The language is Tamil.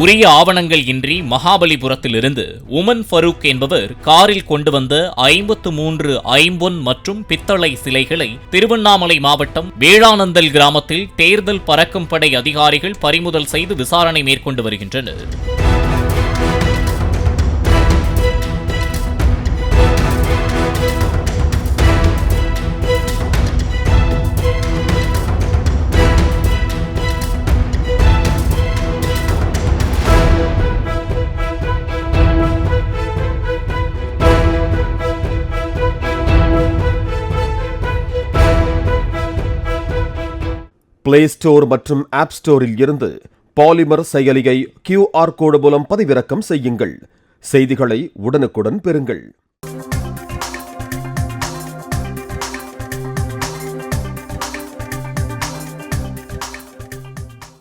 உரிய ஆவணங்கள் இன்றி மகாபலிபுரத்திலிருந்து உமன் ஃபரூக் என்பவர் காரில் கொண்டு வந்த 53 ஐம்பொன் மற்றும் பித்தளை சிலைகளை திருவண்ணாமலை மாவட்டம் வேளானந்தல் கிராமத்தில் தேர்தல் பறக்கும் படை அதிகாரிகள் பறிமுதல் செய்து விசாரணை மேற்கொண்டு வருகின்றனர். பிளே ஸ்டோர் மற்றும் ஆப் ஸ்டோரில் இருந்து பாலிமர் செயலியை QR கோடு மூலம் பதிவிறக்கம் செய்யுங்கள். செய்திகளை உடனுக்குடன் பெறுங்கள்.